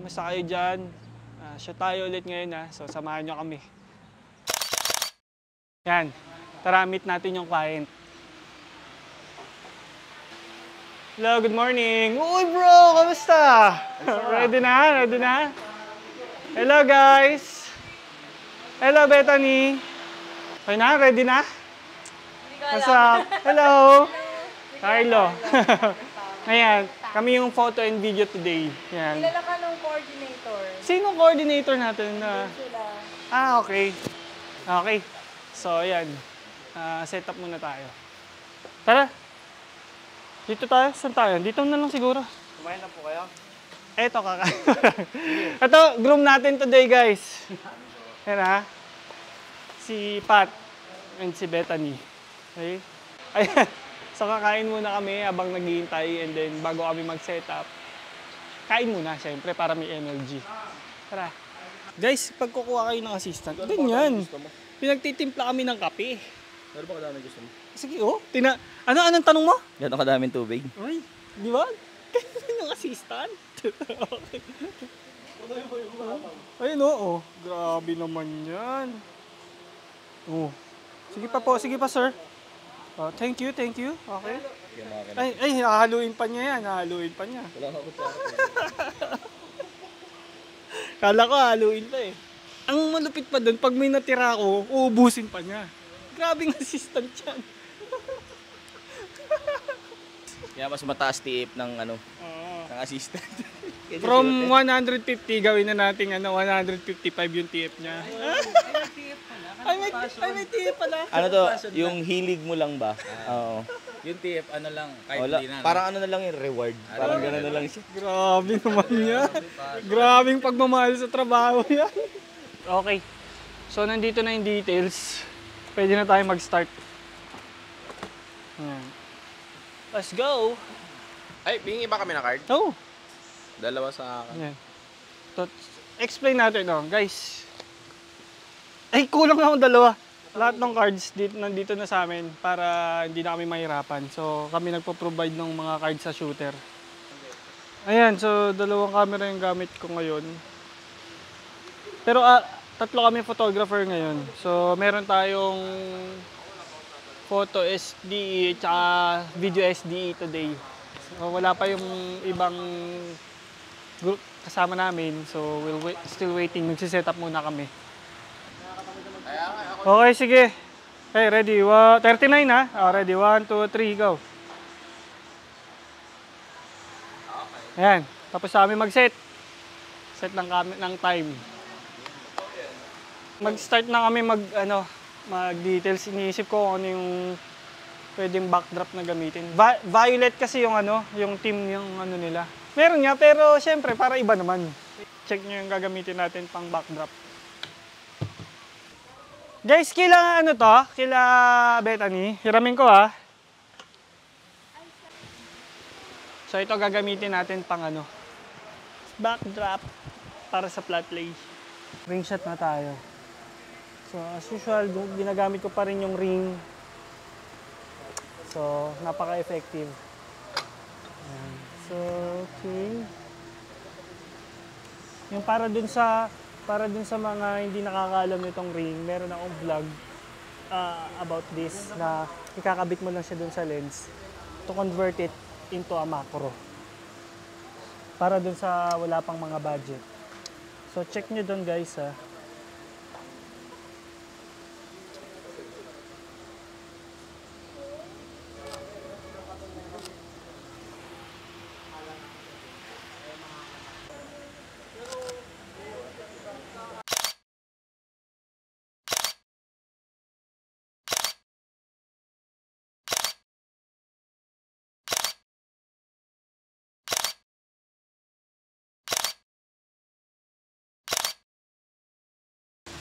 Basta kayo dyan. Shoot tayo ulit ngayon ha. So, samahan nyo kami. Yan. Tara, meet natin yung client. Hello, good morning. Uy bro, kamusta? Ready na? Ready na? Hello guys. Hello Bethany. Okay na? Ready na? What's up? Hello. Carlo. Ayan, kami yung photo and video today. Yan. Kilala ka ng coordinator. Sino coordinator natin? Sila. Okay. Okay. So, ayan. Set up muna tayo. Tara. Dito tayo? Saan tayo? Dito na lang siguro. Kumain na po kayo? Eto, kakain. Ito, groom natin today, guys. Yan ha. Si Pat and si Bethany. Okay? Ayan. So, kakain muna kami habang naghihintay and then bago kami mag-set up. Kain muna, syempre, para may energy. Tara. Guys, pag kukuha kayo ng assistant, ganyan. Pinagtitimpla kami ng kape. Meron ba kadaming gusto mo? Sige, oh. Anong tanong mo? Gano'ng kadaming tubig? Ay, di ba? Kaya ng assistant. Okay. Ayun, oh. Grabe naman yan. Oh. Sige pa po, sige pa, sir. Thank you, thank you. Okay. Ay, hahaluin pa niya yan. Hahaluin pa niya. Wala ka po. Kala ko hahaluin pa eh. Ang malupit pa doon, pag may natira ako, uubusin pa niya. Grabing assistant yan. Kaya mas mataas TF ng ng assistant. From 150 gawin na natin 155 yung TF niya. Ay, may TF pala. Ano to? Yung hilig mo lang ba? Oo. Yung TF, ano lang, kahit Wala, hindi na. parang ano na lang yung reward. Parang gano'n na lang siya. Grabe naman yan. Grabing pagmamahal sa trabaho yan. Okay. So, nandito na yung details. Pwede na tayo mag-start. Let's go! Ay, bingi ba kami na card? Oh! Dalawa sa akin. Yan. Explain natin, guys. Ay, kulang na akong dalawa. Lahat ng cards nandito na sa amin para hindi na kami mahirapan. So, kami nagpo-provide ng mga cards sa shooter. Ayan, so dalawang camera yung gamit ko ngayon. Pero tatlo kami photographer ngayon. So, meron tayong photo SDE at video SDE today. So, wala pa yung ibang group kasama namin. So, still waiting. Nagsiset up muna kami. Okay, sige. Okay, ready. 39 ha? Ready. 1, 2, 3, go. Ayan. Tapos sa amin mag-set. Set ng time. Mag-start na kami mag-details. Iniisip ko kung ano yung pwedeng backdrop na gamitin. Violet kasi yung yung team yung nila. Meron nga, pero syempre para iba naman. Check nyo yung gagamitin natin pang backdrop. Guys, kila kila Bethany. Hiramin ko ha. So ito gagamitin natin pang backdrop para sa flat lay. Ring shot na tayo. So as usual, ginagamit ko pa rin yung ring. So napaka-effective. So okay. Yung para dun sa mga hindi nakakaalam nitong ring, meron akong vlog about this na ikakabit mo lang siya dun sa lens to convert it into a macro. Para dun sa wala pang mga budget. So check nyo dun guys ha.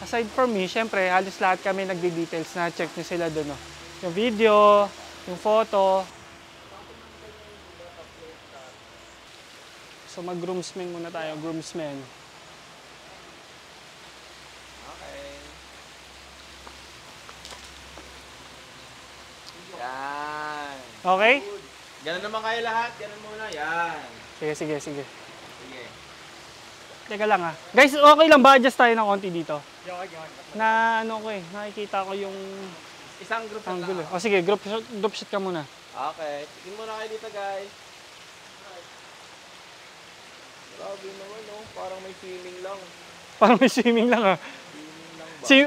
Aside from me, syempre, halos lahat kami nagdi-details na check nyo sila doon. Yung video, yung photo. So mag-groomsmen muna tayo, groomsmen. Okay. Yan. Okay? Ganun naman kayo lahat. Ganun muna. Yan. Sige. Sige. Teka lang ha. Guys, okay lang ba? Adjust tayo ng konti dito. Na ano ko nakikita ko yung Isang group shot angulo. lang. O sige, group shot ka muna. Okay. Tingin muna kayo dito, guys. Grabe naman, no? Parang may feeling lang. Parang may swimming lang ha.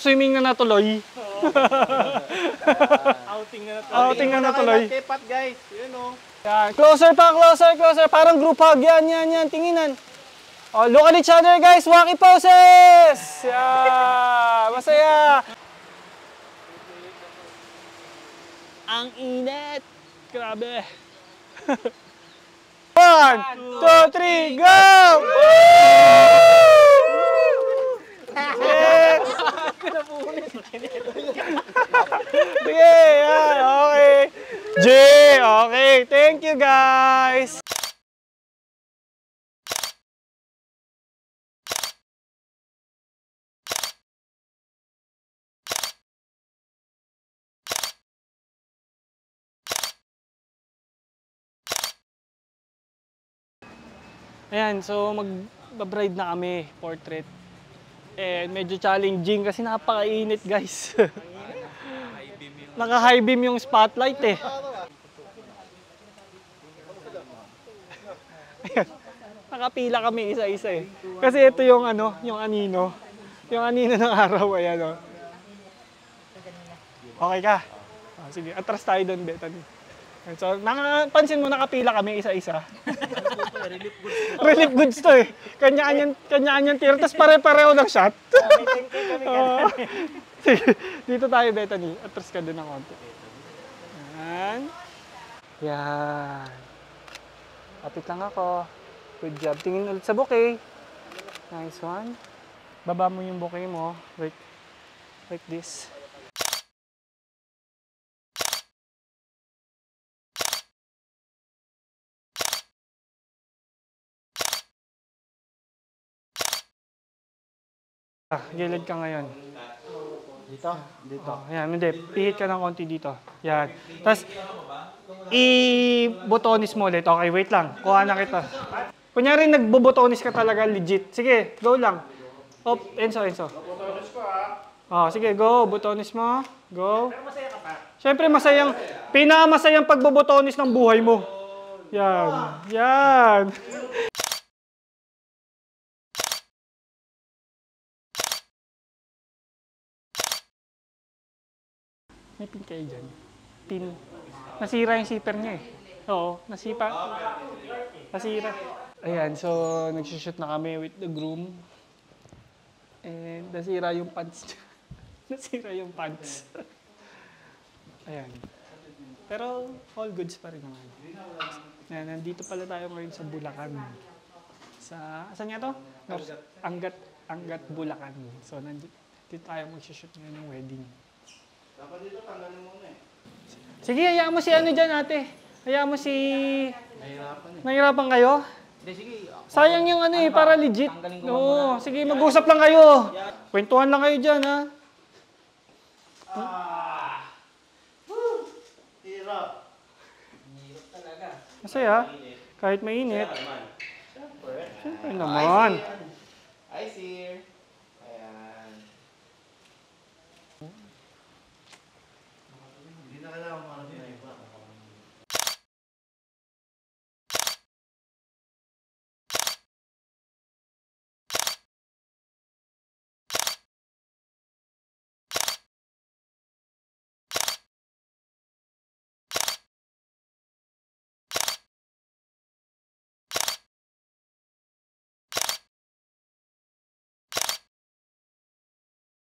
Swimming na natuloy. Outing na natuloy. Outing na natuloy. Kay Pat, guys. Yun, no? Yan. Closer pa, closer. Parang group hug. Yan. Tinginan. Oh, look at each other, guys. Wacky poses. Yeah. Masaya. Ang init. Grabe. 1, 2, 3, go! Yes! Sige, yan. Okay. J, okay. Thank you, guys. Ayan, so mag-bride na kami, portrait. And medyo challenging kasi napakainit, guys. Naka-high beam yung spotlight eh. Ayan, nakapila kami isa-isa eh. Kasi ito yung ano, yung anino. Yung anino ng araw, ayan o. Okay ka? Oh, sige, atras tayo doon, Bethany. So, pansin mo, nakapila kami isa-isa. Relief goods to eh. Kanya-kanyang tira, tapos pare-pareho ng shot. Sige, dito tayo, Bethany. Atras ka doon ng konti. Yan. Yan. Kapit lang ako. Good job. Tingin ulit sa bouquet. Nice one. Baba mo yung bouquet mo. Like this. Gilid ka ngayon. Dito? Dito. Yan, hindi. Pihit ka ng konti dito. Yan. Tapos, i-botonis mo ulit. Okay, wait lang. Kuha na kita. Kunyari, nagbobotonis ka talaga legit. Sige, go lang. Op, Enzo. Oh, sige, go. Botonis mo. Go. Pero masaya ka pa. Siyempre, pinakamasayang pagbobotonis ng buhay mo. Yan. May pin kayo dyan. Pin. Nasira yung zipper niya eh. Oo, nasira. Ayan, so nagsushoot na kami with the groom. And nasira yung pants niya. Ayan. Pero all goods pa rin naman. Ayan, nandito pala tayo ngayon sa Bulacan. Saan nga to? Angat Bulacan. So nandito tayo magsushoot ngayon ng wedding. Dapat dito tanggalin muna eh. Sige, hayaan mo si ano dyan, ate. Hayaan mo si... Nahirapan kayo? Hindi, sige. Sayang yung ano eh, para legit. Oo, sige, mag-usap lang kayo. Kwentuhan lang kayo dyan, ha? Hirap. talaga. Masaya, kahit mainit. Siyempre naman. Hi, sir. Ayan. Hindi na kailangan mga na iba.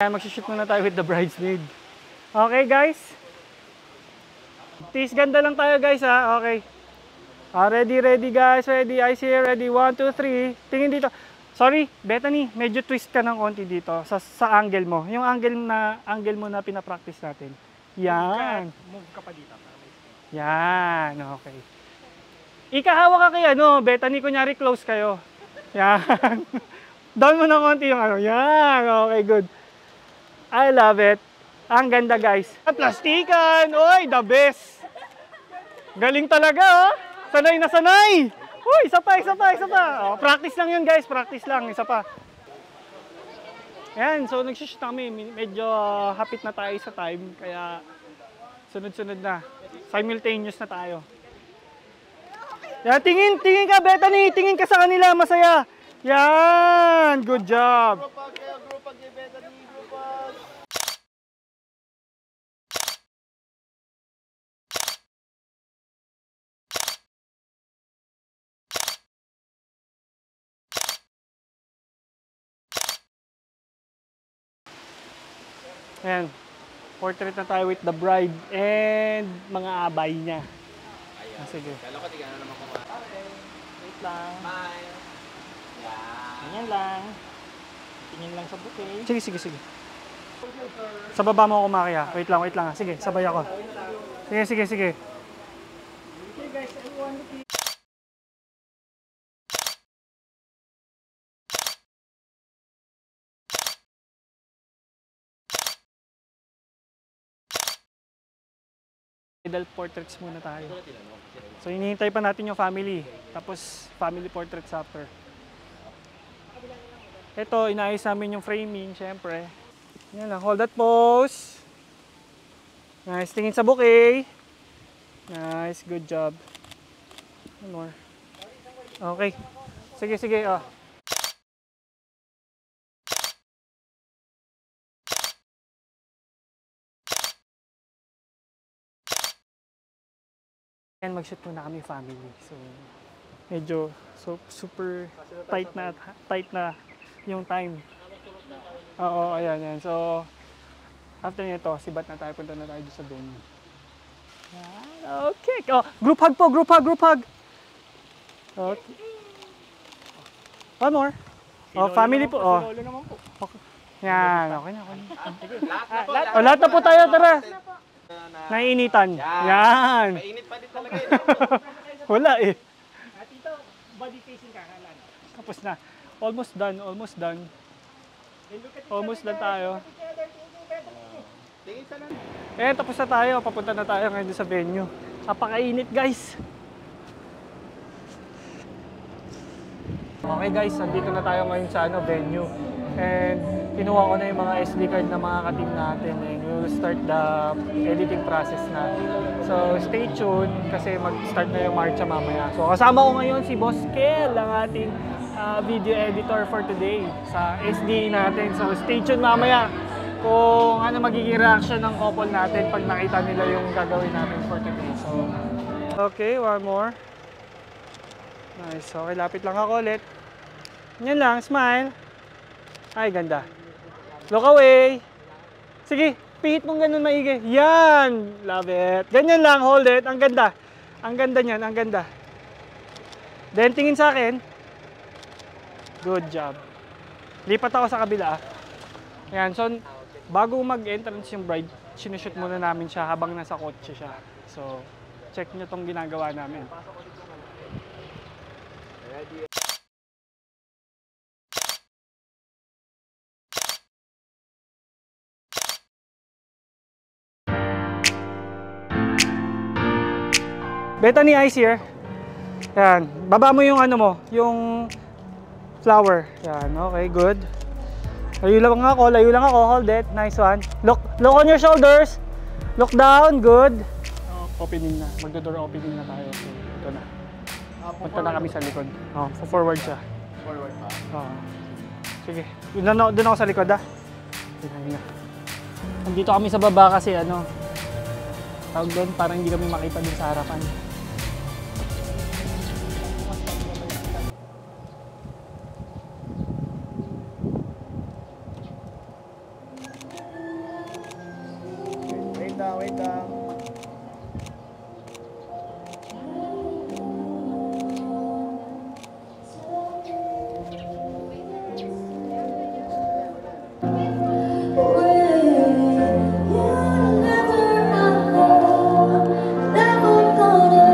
Mag-shoot muna tayo with the bridesmaid. Okay, guys? Please, ganda lang tayo, guys, ha? Okay. Ready, guys. Ready. Eyes here. Ready. 1, 2, 3. Tingin dito. Sorry, Bethany. Medyo twist ka ng konti dito sa angle mo. Yung angle mo na pinapractice natin. Yan. Move ka pa dito. Yan. Okay. Ikahawa ka kay ano, Bethany. Kunyari, close kayo. Yan. Down mo ng konti yung ano. Yan. Okay, good. I love it. Ang ganda, guys. Plastikan! Oy, the best! Galing talaga, oh! Sanay na sanay! Woo! Uy, isa pa, isa pa, isa pa. Oh, practice lang yun guys, practice lang, isa pa. Ayan, so nag-shoot kami. Medyo hapit na tayo sa time, kaya sunod-sunod na. Simultaneous na tayo. Yan, tingin ka, Bethany, tingin ka sa kanila, masaya. Yan, good job. Ayan, portrait na tayo with the bride and mga abay niya. Ah, sige. Kala ko di ka na naman kumain. Wait lang. Bye. Ganyan lang. Tingin lang sa bouquet. Sige, sige, sige. Sa baba mo ako kumakaya. Wait lang. Sige, sabay ako. Sige, sige, sige. Okay guys, everyone. Idol portraits muna tayo. So hinihintay pa natin yung family. Tapos family portraits after. Ito, inaayos namin yung framing, syempre. Yan lang, hold that pose. Nice, tingin sa bouquet. Nice, good job. One more. Okay. Sige, sige. Oh. And mag-shoot muna kami family. So, medyo super tight na yung time. Oo, ayan. So, after nito, sibat na tayo. Punta na tayo sa venue. Yan, okay. Oh, group hug po, group hug. Okay. One more. Oh, family po. Oh. Okay. Yan, okay na. Lahat na po tayo, tara. Naiinitan. Yan. Mainit pa din talaga eh. Wala eh. Tito, body facing ka, halan. Tapos na. Almost done. Almost done tayo. Eh, tapos na tayo. Papunta na tayo ngayon sa venue. Napakainit, guys. Okay guys, nandito na tayo ngayon sa venue. And kinuha ko na yung mga SD card ng mga ka-team natin and we will start the editing process na. So stay tuned kasi mag-start na yung marcha mamaya. So kasama ko ngayon si Boss Kel, ang ating video editor for today sa SD natin. So stay tuned mamaya kung ano magiging reaction ng couple natin pag nakita nila yung gagawin natin for today. So okay, one more. Nice. Okay, lapit lang ako ulit. Yan lang, smile. Ay, ganda. Look away. Sige, pihit mong ganun maigi. Yan! Love it. Ganyan lang, hold it. Ang ganda. Ang ganda niyan, ang ganda. Then, tingin sa akin. Good job. Lipat ako sa kabila. Yan, so, bago mag-entrance yung bride, sinushoot muna namin siya habang nasa kotse siya. So, check nyo tong ginagawa namin. Bethany Ice here. Yan. Baba mo yung ano mo, yung flower. Yan. Okay, good. Layo lang ako. Hold it. Nice one. Look on your shoulders. Look down. Good. Opening na. Magdo-door opening na tayo. So, ito na. Punta na kami sa likod. Forward siya. Forward pa. Sige. Doon ako sa likod, ha? Nandito kami sa baba kasi tawag doon, parang hindi kami makita din sa harapan. Wait lang. Never gonna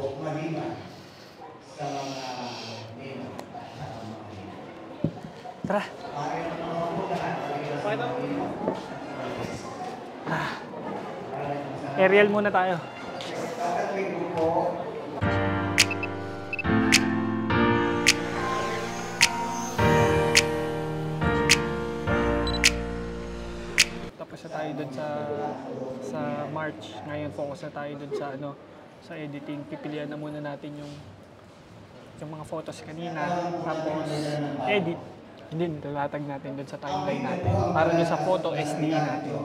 po maliban sa mga nino at sa mga nino. Tara. Ayaw na mga po lahat. Aerial muna tayo. Kakatwin ko po. Tapos na tayo dun sa March. Ngayon focus na tayo dun sa sa editing. Pipilian na muna natin yung mga photos kanina. Tapos edit. Hindi, talatag natin dun sa timeline natin. Para dun sa photo SD natin.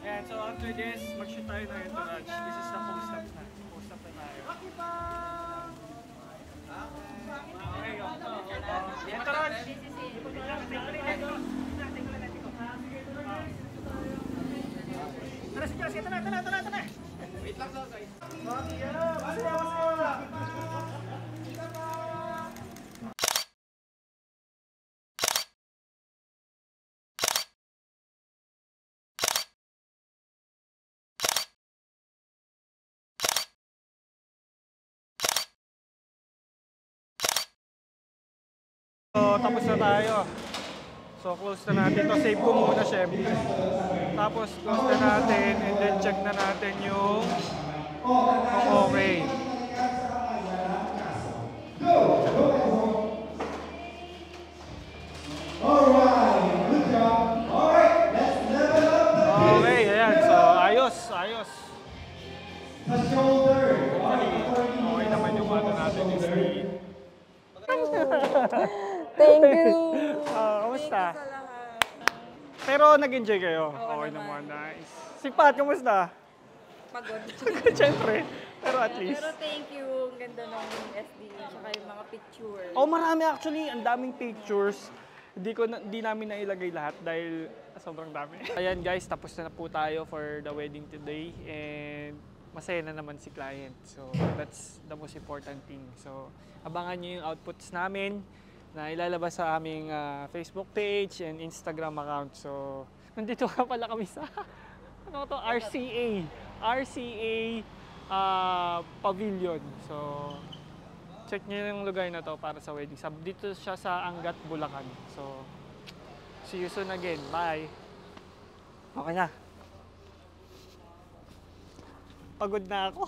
Ayan, so after this, mag-shoot tayo ng entourage. This is the post-up na. Post-up na tayo. Okay, go. Entourage! Tara, sige, sige, tara! Wait lang daw, guys. So, tapos na tayo. So, close na natin to. Save ko muna, syempre. Tapos, close na natin and then check na natin yung okay. Okay, ayan. So, ayos. Okay naman yung natin yung screen. Thank you. Kamusta? Sa lahat. Pero nag-enjoy kayo? Okay naman, nice. Si Pat, kamusta? Pagod. Siyempre. Pero at least. Pero thank you. Ang ganda ng SD. Tsaka yung mga picture. Oh, marami actually. Ang daming pictures. Hindi namin nailagay lahat dahil sobrang dami. Ayan guys, tapos na po tayo for the wedding today. And masaya na naman si client. So, that's the most important thing. So, abangan nyo yung outputs namin na ilalabas sa aming Facebook page and Instagram account. So, nandito nga pala kami sa RCA Pavilion. So, check nyo yung lugar na to para sa wedding. Dito siya sa Angat, Bulacan. So, see you soon again. Bye! Okay na. Pagod na ako.